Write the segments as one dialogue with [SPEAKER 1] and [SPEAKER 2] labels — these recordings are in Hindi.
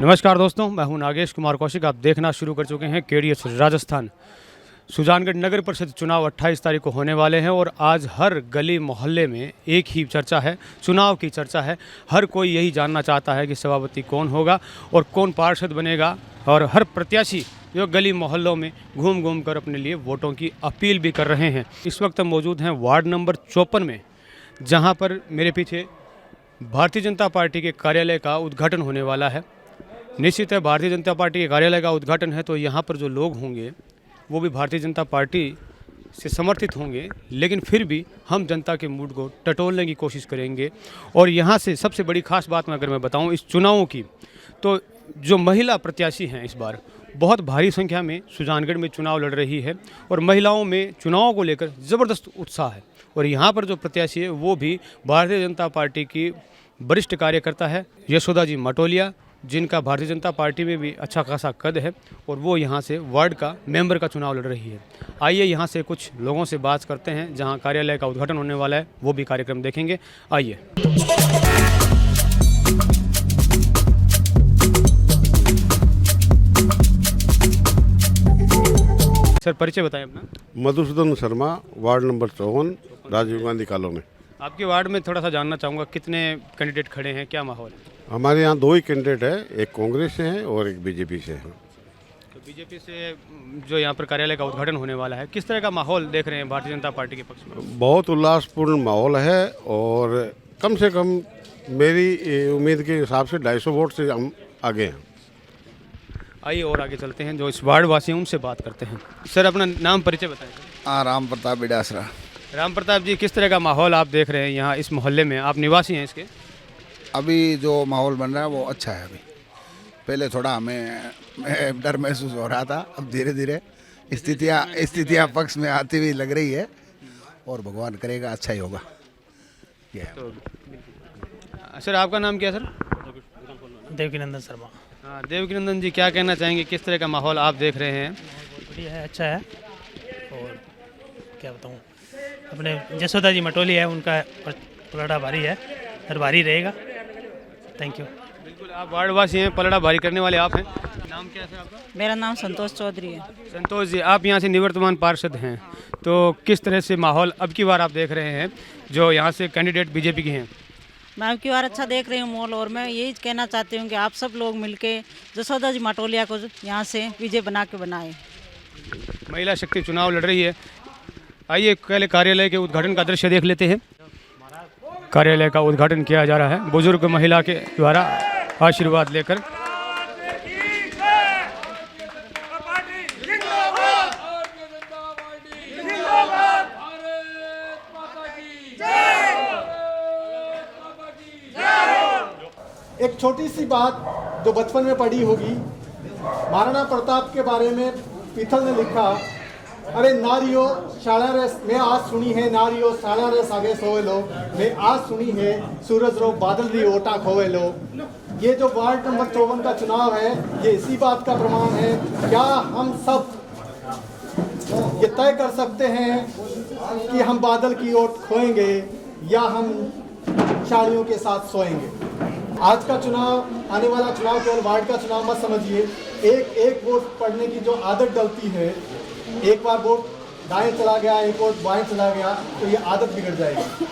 [SPEAKER 1] नमस्कार दोस्तों, मैं हूं नागेश कुमार कौशिक। आप देखना शुरू कर चुके हैं केडीएस राजस्थान। सुजानगढ़ नगर परिषद चुनाव 28 तारीख को होने वाले हैं और आज हर गली मोहल्ले में एक ही चर्चा है, चुनाव की चर्चा है। हर कोई यही जानना चाहता है कि सभापति कौन होगा और कौन पार्षद बनेगा, और हर प्रत्याशी जो गली मोहल्लों में घूम घूम कर अपने लिए वोटों की अपील भी कर रहे हैं। इस वक्त हम मौजूद हैं वार्ड नंबर 54 में, जहाँ पर मेरे पीछे भारतीय जनता पार्टी के कार्यालय का उद्घाटन होने वाला है। निश्चित है, भारतीय जनता पार्टी के कार्यालय का उद्घाटन है तो यहाँ पर जो लोग होंगे वो भी भारतीय जनता पार्टी से समर्थित होंगे, लेकिन फिर भी हम जनता के मूड को टटोलने की कोशिश करेंगे। और यहाँ से सबसे बड़ी खास बात मैं अगर मैं बताऊँ इस चुनावों की, तो जो महिला प्रत्याशी हैं इस बार बहुत भारी संख्या में सुजानगढ़ में चुनाव लड़ रही है और महिलाओं में चुनावों को लेकर ज़बरदस्त उत्साह है। और यहाँ पर जो प्रत्याशी है वो भी भारतीय जनता पार्टी की वरिष्ठ कार्यकर्ता है यशोदा जी मटोलिया, जिनका भारतीय जनता पार्टी में भी अच्छा खासा कद है और वो यहाँ से वार्ड का मेंबर का चुनाव लड़ रही है। आइए यहाँ से कुछ लोगों से बात करते हैं, जहाँ कार्यालय का उद्घाटन होने वाला है वो भी कार्यक्रम देखेंगे। आइए। सर, परिचय बताएं अपना।
[SPEAKER 2] Madhusudan Sharma, ward number 54, Rajiv Gandhi colony.
[SPEAKER 1] आपके वार्ड में थोड़ा सा जानना चाहूँगा, कितने कैंडिडेट खड़े हैं, क्या माहौल है?
[SPEAKER 2] हमारे यहाँ दो ही कैंडिडेट है, एक कांग्रेस से है और एक बीजेपी से है।
[SPEAKER 1] तो बीजेपी से जो यहाँ पर कार्यालय का उद्घाटन होने वाला है, किस तरह का माहौल देख रहे हैं भारतीय जनता पार्टी के पक्ष में?
[SPEAKER 2] बहुत उल्लासपूर्ण माहौल है और कम से कम मेरी उम्मीद के हिसाब से 250 वोट से हम आगे हैं।
[SPEAKER 1] आइए और आगे चलते हैं, जो इस वार्ड वासी हैं उनसे बात करते हैं। सर, अपना नाम परिचय बताएं।
[SPEAKER 3] राम प्रताप बिडासरा।
[SPEAKER 1] राम प्रताप जी, किस तरह का माहौल आप देख रहे हैं यहाँ इस मोहल्ले में? आप निवासी हैं इसके?
[SPEAKER 3] अभी जो माहौल बन रहा है वो अच्छा है। अभी पहले थोड़ा हमें डर महसूस हो रहा था, अब धीरे धीरे स्थितियाँ पक्ष में आती हुई लग रही है और भगवान करेगा अच्छा ही होगा। ये है।
[SPEAKER 1] तो सर, आपका नाम क्या है सर?
[SPEAKER 4] देवकीनंदन शर्मा।
[SPEAKER 1] हाँ, देवकीनंदन जी, क्या कहना चाहेंगे, किस तरह का माहौल आप देख रहे हैं?
[SPEAKER 4] बढ़िया है, अच्छा है। और क्या बताऊँ, अपने जसोदा जी मटोली है, उनका पलड़ा भारी है, हर भारी रहेगा। Thank you.
[SPEAKER 1] बिल्कुल, आप वार्डवासी हैं, पलड़ा भारी करने वाले आप हैं। नाम क्या है सर आपका?
[SPEAKER 5] मेरा नाम संतोष चौधरी है।
[SPEAKER 1] संतोष जी, आप यहाँ से निवर्तमान पार्षद हैं, तो किस तरह से माहौल अब की बार आप देख रहे हैं जो यहाँ से कैंडिडेट बीजेपी के हैं?
[SPEAKER 5] मैं अब की बार अच्छा देख रही हूँ माहौल, और मैं यही कहना चाहती हूँ कि आप सब लोग मिलके जसोदा जी मटोलिया को यहाँ से विजय बना के बनाएं।
[SPEAKER 1] महिला शक्ति चुनाव लड़ रही है। आइए पहले कार्यालय के उद्घाटन का दृश्य देख लेते हैं। कार्यालय का उद्घाटन किया जा रहा है बुजुर्ग महिला के द्वारा आशीर्वाद लेकर।
[SPEAKER 6] एक छोटी सी बात जो बचपन में पढ़ी होगी, महाराणा प्रताप के बारे में पीथल ने लिखा, अरे नारियो शाला रस मैं आज सुनी है, नारियो शाला रस आगे सोए लो, मैं आज सुनी है सूरज रो बादल री ओटा खोए लो। ये जो वार्ड नंबर 54 का चुनाव है, ये इसी बात का प्रमाण है। क्या हम सब ये तय कर सकते हैं कि हम बादल की ओट खोएंगे या हम शालियों के साथ सोएंगे? आज का चुनाव, आने वाला चुनाव केवल वार्ड का चुनाव मत समझिए। एक वोट पड़ने की जो आदत डलती है, एक बार वोट दाएं चला गया, एक वोट बाएं चला गया, तो ये आदत बिगड़ जाएगी।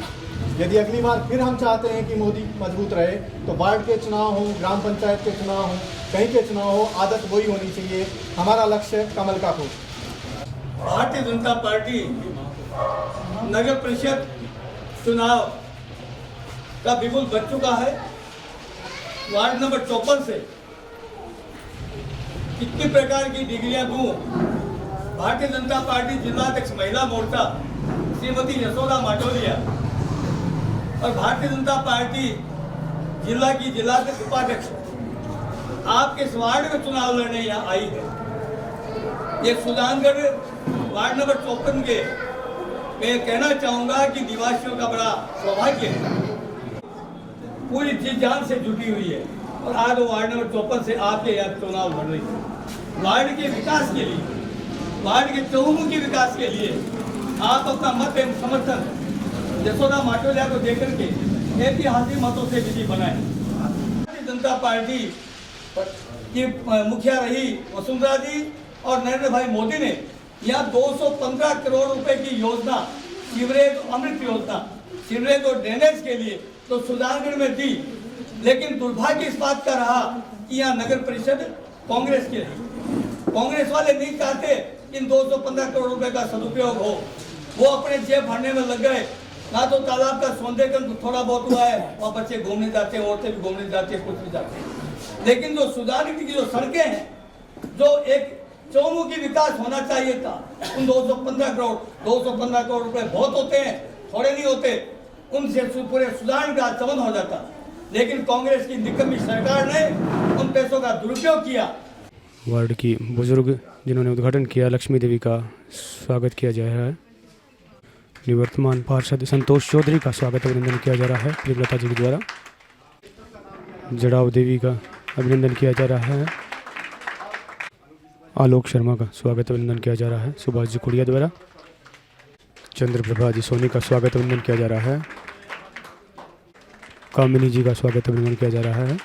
[SPEAKER 6] यदि अगली बार फिर हम चाहते हैं कि मोदी मजबूत रहे, तो वार्ड के चुनाव हो, ग्राम पंचायत के चुनाव हो, कहीं के चुनाव हो, आदत वही होनी चाहिए। हमारा लक्ष्य कमल का फूल।
[SPEAKER 7] भारतीय जनता पार्टी नगर परिषद चुनाव का बिल्कुल बच चुका है। वार्ड नंबर 54 से कितनी प्रकार की डिग्रियां दूं, भारतीय जनता पार्टी जिलाध्यक्ष महिला मोर्चा श्रीमती यशोदा माटोलिया और भारतीय जनता पार्टी जिला की जिलाध्यक्ष उपाध्यक्ष आपके इस वार्ड में चुनाव लड़ने यहाँ आई है। ये सुजानगढ़ वार्ड नंबर 54 के मैं कहना चाहूँगा कि निवासियों का बड़ा सौभाग्य है, पूरी जी जान से जुटी हुई है और आज वार्ड नंबर 54 से आपके यहाँ चुनाव लड़ रही है। वार्ड के विकास के लिए, वार्ड के चहुमुखी विकास के लिए आप अपना मत एवं समर्थन यशोदा माटोलिया को देकर के ऐतिहासिक मतों से विधि बनाए। भारतीय जनता पार्टी की मुखिया रही वसुंधरा जी और नरेंद्र भाई मोदी ने यहाँ 215 करोड़ रुपए की योजना सीवरेज अमृत योजना सीवरेज और ड्रेनेज के लिए तो सुजानगढ़ में दी, लेकिन दुर्भाग्य इस बात का रहा कि यहाँ नगर परिषद कांग्रेस की रही। कांग्रेस वाले नहीं चाहते इन 215 करोड़ रुपए का सदुपयोग हो, वो अपने जेब भरने में लग गए। ना तो तालाब का सौंदर्यकरण थोड़ा बहुत हुआ है, वहाँ बच्चे घूमने जाते हैं, औरतें भी घूमने जाती है, कुछ भी जाते हैं, लेकिन जो सुजानगढ़ की जो सड़कें हैं, जो एक चौमुखी विकास होना चाहिए था, उन 215 करोड़ रुपए बहुत होते हैं, थोड़े नहीं होते, उनसे पूरे सुजानगढ़ का चमन हो जाता। लेकिन कांग्रेस की निकम्मी सरकार ने उन पैसों का दुरुपयोग किया।
[SPEAKER 1] वार्ड की बुजुर्ग जिन्होंने उद्घाटन किया, लक्ष्मी देवी का स्वागत किया जा रहा है। निवर्तमान पार्षद संतोष चौधरी का स्वागत अभिनंदन किया जा रहा है प्रेमलता जी के द्वारा। जड़ाव देवी का अभिनंदन किया जा रहा है। आलोक शर्मा का स्वागत अभिनंदन किया जा रहा है सुभाष जी कुड़िया द्वारा। चंद्रप्रभा जी सोनी का स्वागत अभिनंदन किया जा रहा है। कामिनी जी का स्वागत अभिनंदन किया जा रहा है।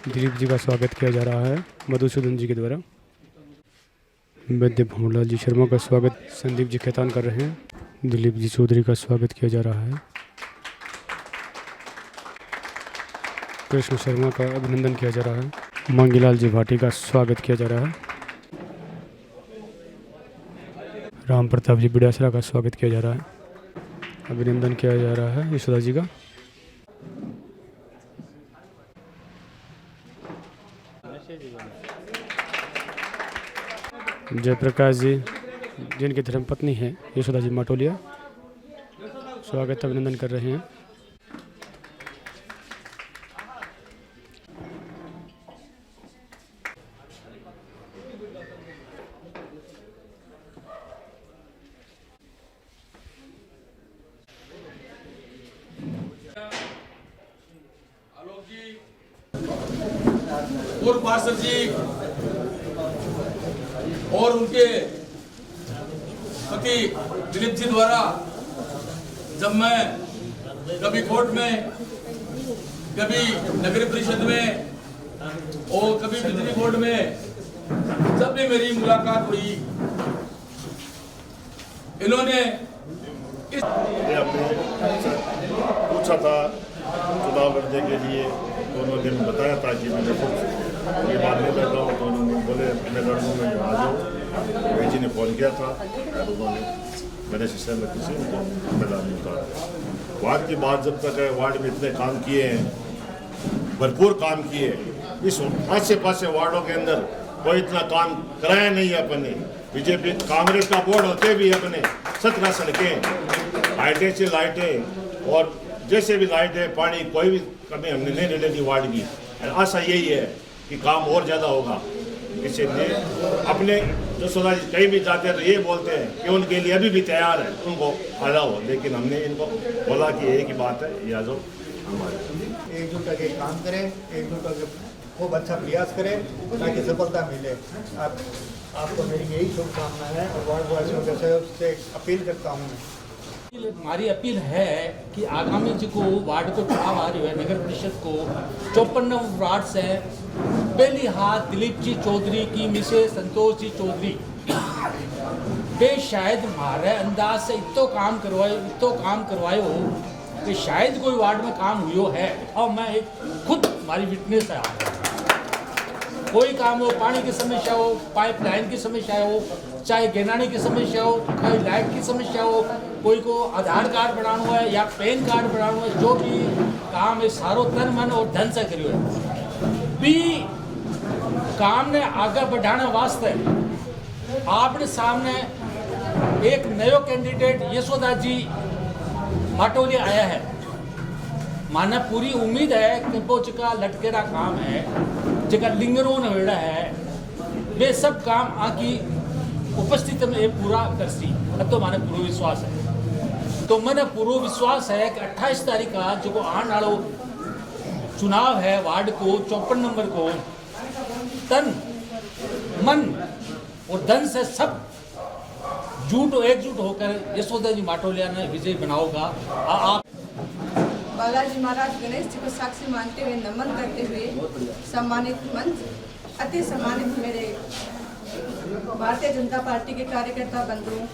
[SPEAKER 1] दिलीप जी का स्वागत किया जा रहा है मधुसूदन जी के द्वारा। वैद्य भूमलाल जी शर्मा का स्वागत संदीप जी खेतान कर रहे हैं। दिलीप जी चौधरी का स्वागत किया जा रहा है। कृष्ण शर्मा का अभिनंदन किया जा रहा है। मांगीलाल जी भाटी का स्वागत किया जा रहा है। राम प्रताप जी बिडासरा का स्वागत किया जा रहा है, अभिनंदन किया जा रहा है यशोदा जी का। जयप्रकाश जी जिनकी धर्मपत्नी है यशोदा जी माटोलिया, स्वागत अभिनंदन कर रहे हैं।
[SPEAKER 8] पूर्व पार्षद जी और उनके पति दिलीप जी द्वारा जब मैं कभी कोर्ट में, कभी नगर परिषद में और कभी बिजली बोर्ड में, जब भी मेरी मुलाकात हुई, इन्होंने इस
[SPEAKER 9] पूछा था चुनाव लड़ने के लिए, तो उन्होंने बताया था कि मैंने कुछ ये बात नहीं करता हूँ, तो उन्होंने बोले मैं लड़ दूँगा, आ जाओ। भाई जी ने फ़ोन किया था और उन्होंने मेरे सिस्टम में किसी जिम्मेदार नहीं उतारा। वार्ड की बात जब तक है, वार्ड में इतने काम किए हैं, भरपूर काम किए। इस आसे पासे वार्डों के अंदर कोई इतना काम कराया नहीं है अपने। बीजेपी कांग्रेस का बोर्ड होते भी अपने 17 सड़कें, लाइटें से लाइटें और जैसे भी लाइटें, पानी, कोई भी कमी हमने नहीं डाली वार्ड की। आशा यही है कि काम और ज़्यादा होगा। इसलिए अपने जो सदा कहीं भी जाते हैं तो ये बोलते हैं कि उनके लिए अभी भी तैयार है, उनको आ जाओ, लेकिन हमने इनको बोला कि एक ही बात है, ये आ जाओ हमारे।
[SPEAKER 6] एकजुट करके काम करें, एकजुट करके खूब अच्छा प्रयास करें ताकि सफलता मिले। आपको मेरी यही शुभकामना है और वार्ड वासियों के सहयोग से अपील करता हूँ।
[SPEAKER 10] हमारी अपील है कि आगामी जो वार्ड को चुनाव आ रही है नगर परिषद को 54 वार्ड से पहली हाथ दिलीप जी चौधरी की मिसे संतोष जी चौधरी वे शायद हमारे अंदाज से इतो काम करवाए हो कि शायद कोई वार्ड में काम हुई है। और मैं खुद हमारी विटनेस है। कोई काम हो, पानी की समस्या हो, पाइपलाइन की समस्या हो, चाहे गेनानी की समस्या हो, कोई लाइट की समस्या हो, कोई को आधार कार्ड बनाना है या पैन कार्ड बनाना है, जो भी काम है सारो तन मन और धन से करियो है। भी काम ने आगे बढ़ाने वास्ते आपने सामने एक नयो कैंडिडेट यशोदा जी माटोलिया आया है। माने पूरी उम्मीद है कि वो जगह लटकेरा काम है, जगह लिंगरों नवेड़ा है, वे सब काम आकी उपस्थिति में पूरा करसी। तो माने पूरा विश्वास है। तो मैंने पूरा विश्वास है कि 28 तारीख का जो आने वाला चुनाव है वार्ड को 54 नंबर को तन मन और धन से सब एकजुट होकर यशोदा जी माटोलिया ने विजय बनाओगा। आप
[SPEAKER 11] बालाजी महाराज गणेश जी को साक्षी मानते हुए नमन करते हुए सम्मानित मंच, अति सम्मानित मेरे भारतीय जनता पार्टी के कार्यकर्ता बंधुओं,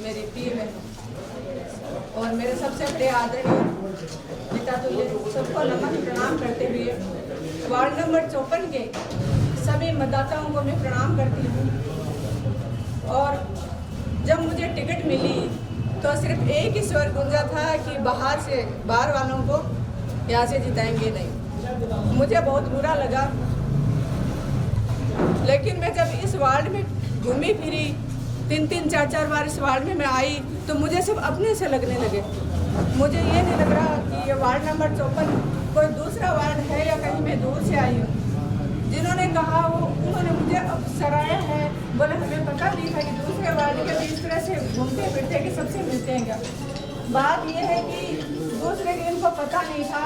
[SPEAKER 11] मेरी प्रिय बहनों और मेरे सबसे बड़े आदरणीय पिता तुल्य सबको नमन प्रणाम करते हुए वार्ड नंबर 54 के सभी मतदाताओं को मैं प्रणाम करती हूँ। और जब मुझे टिकट मिली तो सिर्फ एक ही स्वर गूंजा था कि बाहर वालों को यहाँ से जिताएंगे नहीं। मुझे बहुत बुरा लगा, लेकिन मैं जब इस वार्ड में घूमी फिरी 3-3, 4-4 बार इस वार्ड में मैं आई तो मुझे सब अपने से लगने लगे। मुझे ये नहीं लग रहा कि ये वार्ड नंबर 54 कोई दूसरा वार्ड है या कहीं मैं दूर से आई हूँ। जिन्होंने कहा उन्होंने मुझे अब सराहा है, बोले हमें पता नहीं था कि दूसरे वार्ड के भी इस तरह से घूमते फिरते कि सबसे मिलते हैं क्या। बात यह है कि दूसरे के इनको पता नहीं था।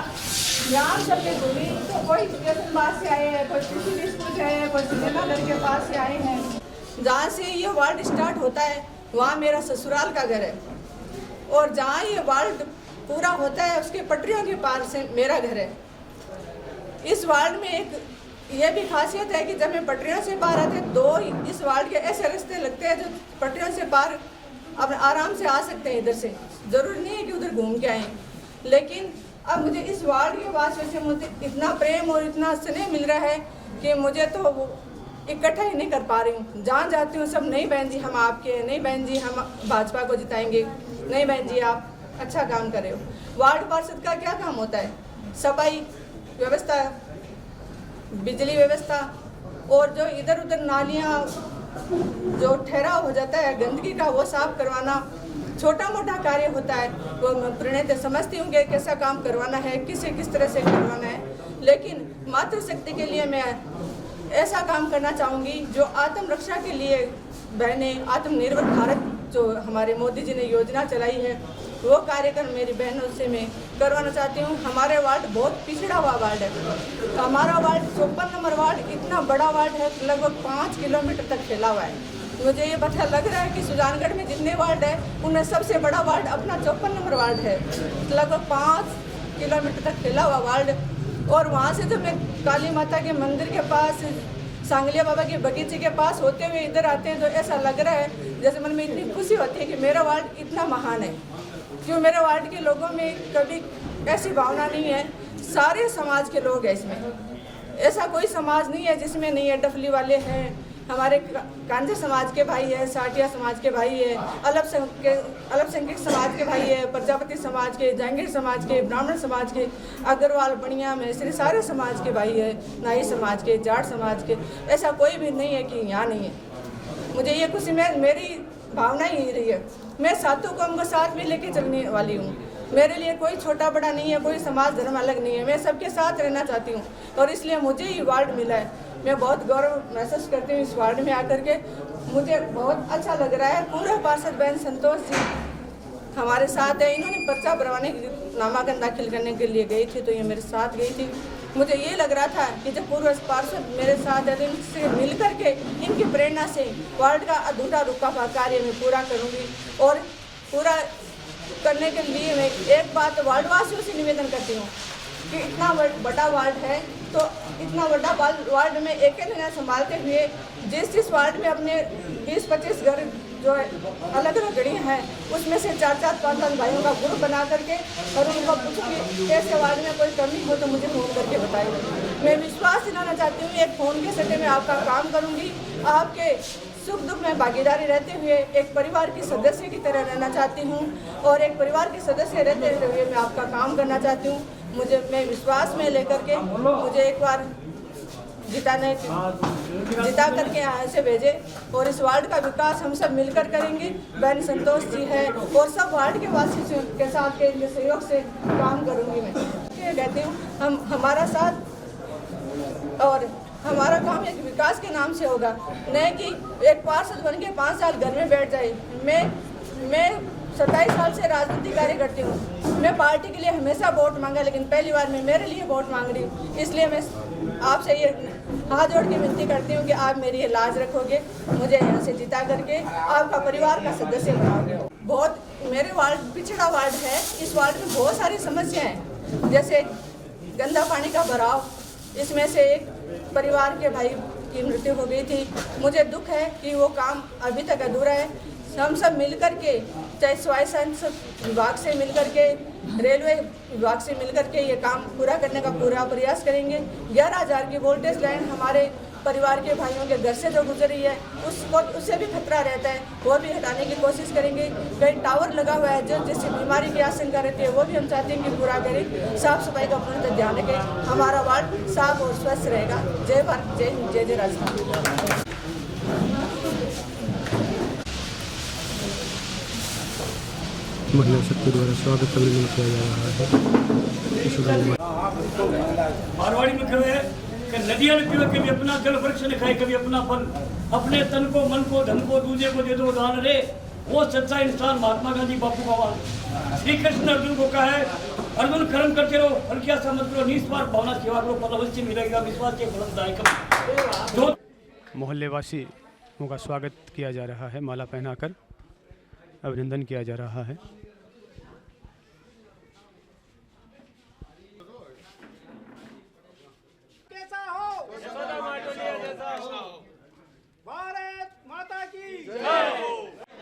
[SPEAKER 11] यहाँ सबके घूमी तो कोई स्टेशन पास से आए हैं, कोई किसी स्कूल से आए हैं, कोई सिनेमा घर के पास से आए हैं। जहाँ से ये वार्ड स्टार्ट होता है वहाँ मेरा ससुराल का घर है और जहाँ ये वार्ड पूरा होता है उसके पटरियों के पार से मेरा घर है। इस वार्ड में एक ये भी खासियत है कि जब मैं पटरियों से पार आते दो इस वार्ड के ऐसे रास्ते लगते हैं जो पटरियों से पार अब आराम से आ सकते हैं। इधर से ज़रूरी नहीं है कि उधर घूम के आएँ, लेकिन अब मुझे इस वार्ड के वासियों से मुझे इतना प्रेम और इतना स्नेह मिल रहा है कि मुझे तो वो इकट्ठा ही नहीं कर पा रही हूँ। जहाँ जाती हूँ सब नहीं बहन जी हम आपके हैं, नहीं बहन जी हम भाजपा को जिताएंगे, नहीं बहन जी आप अच्छा काम कर रहे हो। वार्ड पार्षद का क्या काम होता है? सफाई व्यवस्था, बिजली व्यवस्था और जो इधर उधर नालियाँ जो ठहराव हो जाता है गंदगी का वो साफ करवाना, छोटा मोटा कार्य होता है वो मैं प्रणीत समझती हूँ कि कैसा काम करवाना है, किसे किस तरह से करवाना है। लेकिन मातृशक्ति के लिए मैं ऐसा काम करना चाहूँगी जो आत्मरक्षा के लिए बहनें, आत्मनिर्भर भारत जो हमारे मोदी जी ने योजना चलाई है वो कार्यक्रम मेरी बहनों से मैं करवाना चाहती हूँ। हमारे वार्ड बहुत पिछड़ा हुआ वार्ड है। हमारा वार्ड 54 नंबर वार्ड इतना बड़ा वार्ड है, लगभग 5 किलोमीटर तक फैला हुआ है। मुझे ये पता लग रहा है कि सुजानगढ़ में जितने वार्ड है उनमें सबसे बड़ा वार्ड अपना 54 नंबर वार्ड है, लगभग 5 किलोमीटर तक फैला हुआ वार्ड। और वहाँ से जब मैं काली माता के मंदिर के पास, सांगलिया बाबा के बगीचे के पास होते हुए इधर आते हैं तो ऐसा लग रहा है जैसे मन में इतनी खुशी होती है कि मेरा वार्ड इतना महान है। क्यों मेरे वार्ड के लोगों में कभी ऐसी भावना नहीं है, सारे समाज के लोग हैं इसमें। ऐसा कोई समाज नहीं है जिसमें नहीं है। डफली वाले हैं, हमारे कांझा समाज के भाई है, साटिया समाज के भाई है, अल्पसंख्यक समाज के भाई है, प्रजापति समाज के, जहांगीर समाज के, ब्राह्मण समाज के, अग्रवाल, बनिया, मैसरी सारे समाज के भाई है, नाई समाज के, जाट समाज के। ऐसा कोई भी नहीं है कि यहाँ नहीं है। मुझे ये खुशी में मेरी भावना ही रही है। मैं सातों कौम को साथ में लेके चलने वाली हूँ। मेरे लिए कोई छोटा बड़ा नहीं है, कोई समाज धर्म अलग नहीं है। मैं सबके साथ रहना चाहती हूँ और इसलिए मुझे ही वार्ड मिला है। मैं बहुत गौरव महसूस करती हूँ इस वार्ड में आकर के। मुझे बहुत अच्छा लग रहा है। पूर्व पार्षद बहन संतोष जी हमारे साथ है। इन्होंने पर्चा भरवाने नामांकन दाखिल करने के लिए गई थी तो ये मेरे साथ गई थी। मुझे ये लग रहा था कि जब पूर्व पार्षद मेरे साथ है तो इनसे मिल करके इनकी प्रेरणा से वार्ड का अधूरा रुका हुआ कार्य मैं पूरा करूँगी। और पूरा करने के लिए मैं एक बात वार्ड वासियों से निवेदन करती हूँ कि इतना बड़ा वार्ड है तो इतना बड़ा वार्ड में अकेले न संभालते हुए जिस वार्ड में अपने 20-25 घर जो है अलग अलग गढ़ी हैं उसमें से 4-4, 5-5 भाइयों का ग्रुप बना करके और उनको पूछूंगी कैसे वार्ड में कोई कमी हो तो मुझे फ़ोन करके बताइए। मैं विश्वास दिलाना चाहती हूँ एक फ़ोन के सटे में आपका काम करूँगी। आपके सुख दुख में भागीदारी रहते हुए एक परिवार की सदस्य की तरह रहना चाहती हूँ और एक परिवार के सदस्य रहते हुए मैं आपका काम करना चाहती हूँ। मैं विश्वास में लेकर के मुझे एक बार जिता करके यहाँ से भेजे और इस वार्ड का विकास हम सब मिलकर करेंगे। बहन संतोष जी है और सब वार्ड के वासियों के साथ के सहयोग से काम करूँगी। मैं कहती हूँ हमारा साथ और हमारा काम एक विकास के नाम से होगा, नहीं कि एक पार्षद बन के 5 साल घर में बैठ जाए। मैं 27 साल से राजनीति कार्य करती हूँ। मैं पार्टी के लिए हमेशा वोट मांगा लेकिन पहली बार मैं मेरे लिए वोट मांग रही हूँ। इसलिए मैं आपसे ये हाथ जोड़ के विनती करती हूँ कि आप मेरी ये लाज रखोगे, मुझे यहाँ से जिता करके आपका परिवार का सदस्य बनाओगे। बहुत मेरे वार्ड पिछड़ा वार्ड है। इस वार्ड में बहुत सारी समस्याएं हैं, जैसे गंदा पानी का भराव, इसमें से एक परिवार के भाई की मृत्यु हो गई थी। मुझे दुख है कि वो काम अभी तक अधूरा है। हम सब मिलकर के, चाहे स्वास्थ्य सांसद विभाग से मिलकर के, रेलवे विभाग से मिलकर के ये काम पूरा करने का पूरा प्रयास करेंगे। 11,000 की वोल्टेज लाइन हमारे परिवार के भाइयों के घर से जो गुजर रही है उससे भी खतरा रहता है, वो भी हटाने की कोशिश करेंगे। कई टावर लगा हुआ है जो जिससे बीमारी की आशंका रहती है, वो भी हम चाहते हैं कि पूरा करें। साफ सफाई का पूर्ण ध्यान रखें, हमारा वार्ड साफ और स्वस्थ रहेगा। जय भारत, जय हिंद, जय जय राजस्थान।
[SPEAKER 1] महिला शक्ति द्वारा स्वागत अभिनंदन किया जा रहा है।
[SPEAKER 7] मारवाड़ी में कहे कि नदियां पीवे, कभी अपना जल वृक्ष ने खाए, कभी अपना फल, अपने तन को, मन को, धन को दूसरे को दे दो दान रे, वो सच्चा इंसान महात्मा गांधी बापू का वाल। श्री कृष्ण अर्जुन को कहा है, अर्जुन कर्म करते रहो, फल की आशा मत करो, निस्वार्थ भावना सेवा करो, फल अवश्य मिलेगा, विश्वास के फलदायक।
[SPEAKER 1] मोहल्लेवासियों का स्वागत किया जा रहा है, माला पहनाकर अभिनंदन किया जा रहा है।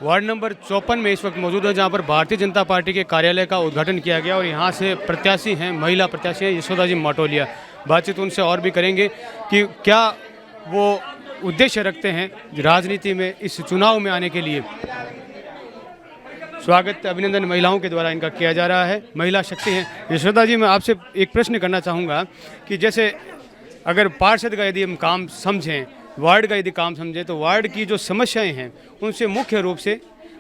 [SPEAKER 1] वार्ड नंबर 54 में इस वक्त मौजूद है, जहां पर भारतीय जनता पार्टी के कार्यालय का उद्घाटन किया गया और यहां से प्रत्याशी हैं, महिला प्रत्याशी हैं यशोदा जी माटोलिया। बातचीत उनसे और भी करेंगे कि क्या वो उद्देश्य रखते हैं राजनीति में, इस चुनाव में आने के लिए। स्वागत अभिनंदन महिलाओं के द्वारा इनका किया जा रहा है, महिला शक्ति हैं। यशोदा जी, मैं आपसे एक प्रश्न करना चाहूँगा कि जैसे अगर पार्षद का यदि हम काम समझें, वार्ड का यदि काम समझें, तो वार्ड की जो समस्याएं हैं उनसे मुख्य रूप से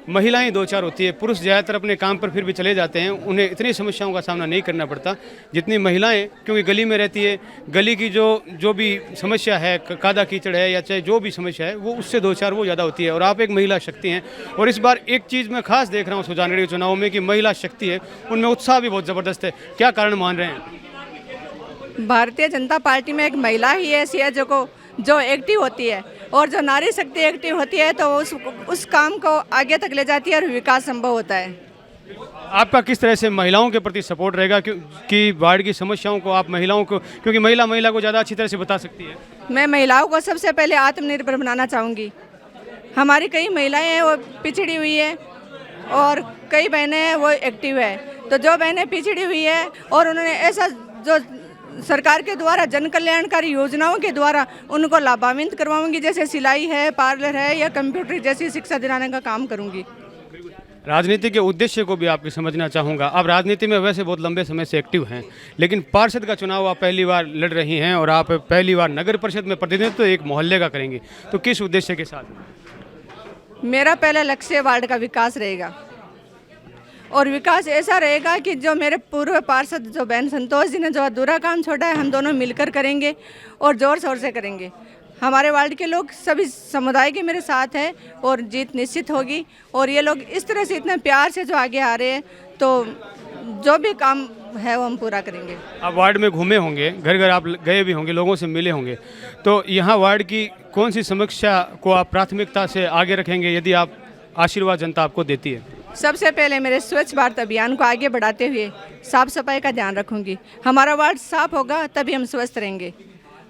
[SPEAKER 1] महिलाएं दो चार होती है। पुरुष ज़्यादातर अपने काम पर फिर भी चले जाते हैं, उन्हें इतनी समस्याओं का सामना नहीं करना पड़ता जितनी महिलाएं, क्योंकि गली में रहती है, गली की जो भी समस्या है, कादा कीचड़ है या चाहे जो भी समस्या है, वो उससे दो चार वो ज़्यादा होती है। और आप एक महिला शक्ति हैं और इस बार एक चीज़ मैं खास देख रहा हूँ सुजानगढ़ के चुनाव में कि महिला शक्ति है, उनमें उत्साह भी बहुत ज़बरदस्त है। क्या कारण मान रहे हैं?
[SPEAKER 11] भारतीय जनता पार्टी में एक महिला ही ऐसी है जो एक्टिव होती है, और जो नारी शक्ति एक्टिव होती है तो उस काम को आगे तक ले जाती है और विकास संभव होता है।
[SPEAKER 1] आपका किस तरह से महिलाओं के प्रति सपोर्ट रहेगा कि वार्ड की समस्याओं को आप महिलाओं को, क्योंकि महिला को ज़्यादा अच्छी तरह से बता सकती है।
[SPEAKER 11] मैं महिलाओं को सबसे पहले आत्मनिर्भर बनाना चाहूँगी। हमारी कई महिलाएं हैं वो पिछड़ी हुई है और कई बहनें हैं वो एक्टिव है। तो जो बहनें पिछड़ी हुई है और उन्होंने ऐसा जो सरकार के द्वारा जन कल्याणकारी योजनाओं के द्वारा उनको लाभान्वित करवाऊंगी, जैसे सिलाई है, पार्लर है या कंप्यूटर जैसी शिक्षा दिलाने का काम करूंगी।
[SPEAKER 1] राजनीति के उद्देश्य को भी आपके समझना चाहूँगा। आप राजनीति में वैसे बहुत लंबे समय से एक्टिव हैं, लेकिन पार्षद का चुनाव आप पहली बार लड़ रही हैं और आप पहली बार नगर परिषद में प्रतिनिधित्व तो एक मोहल्ले का करेंगे, तो किस उद्देश्य के साथ?
[SPEAKER 11] मेरा पहला लक्ष्य वार्ड का विकास रहेगा, और विकास ऐसा रहेगा कि जो मेरे पूर्व पार्षद जो बहन संतोष जी ने जो अधूरा काम छोड़ा है, हम दोनों मिलकर करेंगे और ज़ोर शोर से करेंगे। हमारे वार्ड के लोग सभी समुदाय के मेरे साथ हैं और जीत निश्चित होगी। और ये लोग इस तरह से इतने प्यार से जो आगे आ रहे हैं, तो जो भी काम है वो हम पूरा करेंगे।
[SPEAKER 1] आप वार्ड में घूमे होंगे, घर घर आप गए भी होंगे, लोगों से मिले होंगे, तो यहाँ वार्ड की कौन सी समस्या को आप प्राथमिकता से आगे रखेंगे यदि आप आशीर्वाद जनता आपको देती है?
[SPEAKER 11] सबसे पहले मेरे स्वच्छ भारत अभियान को आगे बढ़ाते हुए साफ सफाई का ध्यान रखूंगी। हमारा वार्ड साफ होगा तभी हम स्वस्थ रहेंगे,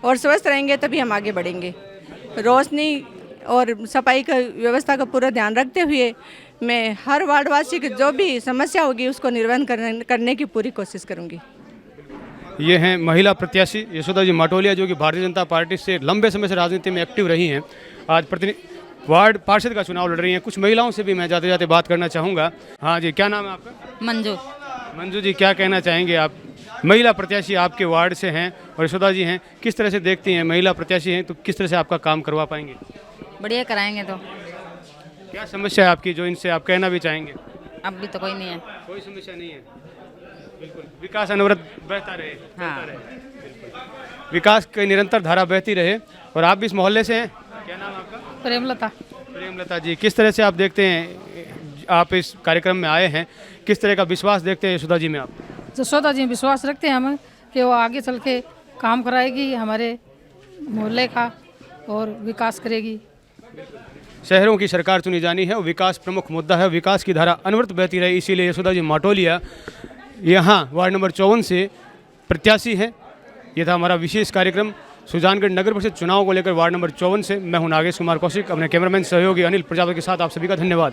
[SPEAKER 11] और स्वस्थ रहेंगे तभी हम आगे बढ़ेंगे। रोशनी और सफाई का व्यवस्था का पूरा ध्यान रखते हुए मैं हर वार्डवासी की जो भी समस्या होगी उसको निर्वहन करने की पूरी कोशिश करूंगी।
[SPEAKER 1] ये हैं महिला प्रत्याशी यशोदा जी माटोलिया, जो कि भारतीय जनता पार्टी से लंबे समय से राजनीति में एक्टिव रही हैं। आज वार्ड पार्षद का चुनाव लड़ रही हैं। कुछ महिलाओं से भी मैं जाते जाते बात करना चाहूँगा। हाँ जी, क्या नाम है आपका?
[SPEAKER 5] मंजू।
[SPEAKER 1] मंजू जी, क्या कहना चाहेंगे आप? महिला प्रत्याशी आपके वार्ड से हैं और यशोदा जी हैं, किस तरह से देखती हैं? महिला प्रत्याशी हैं तो किस तरह से आपका काम करवा पाएंगे?
[SPEAKER 5] बढ़िया कराएंगे। तो
[SPEAKER 1] क्या समस्या है आपकी जो इनसे आप कहना भी चाहेंगे?
[SPEAKER 5] अब भी तो कोई नहीं है।
[SPEAKER 1] कोई समस्या नहीं है, बिल्कुल। विकास अनवरत बहता रहे।
[SPEAKER 5] हाँ।
[SPEAKER 1] विकास की निरंतर धारा बहती रहे। और आप भी इस मोहल्ले से हैं, क्या नाम आपका?
[SPEAKER 5] प्रेमलता।
[SPEAKER 1] प्रेमलता जी, किस तरह से आप देखते हैं, आप इस कार्यक्रम में आए हैं, किस तरह का विश्वास देखते हैं यशोदा जी में आप?
[SPEAKER 12] यशोदा जी विश्वास रखते हैं हम कि वो आगे चल के काम कराएगी हमारे मोहल्ले का और विकास करेगी।
[SPEAKER 1] शहरों की सरकार चुनी जानी है और विकास प्रमुख मुद्दा है। विकास की धारा अनवरत बहती रहे, इसीलिए यशोदा जी माटोलिया यहाँ वार्ड नंबर 54 से प्रत्याशी हैं। ये था हमारा विशेष कार्यक्रम सुजानगढ़ नगर परिषद चुनाव को लेकर वार्ड नंबर 54 से। मैं हूं नागेश कुमार कौशिक, अपने कैमरामैन सहयोगी अनिल प्रजापति के साथ आप सभी का धन्यवाद।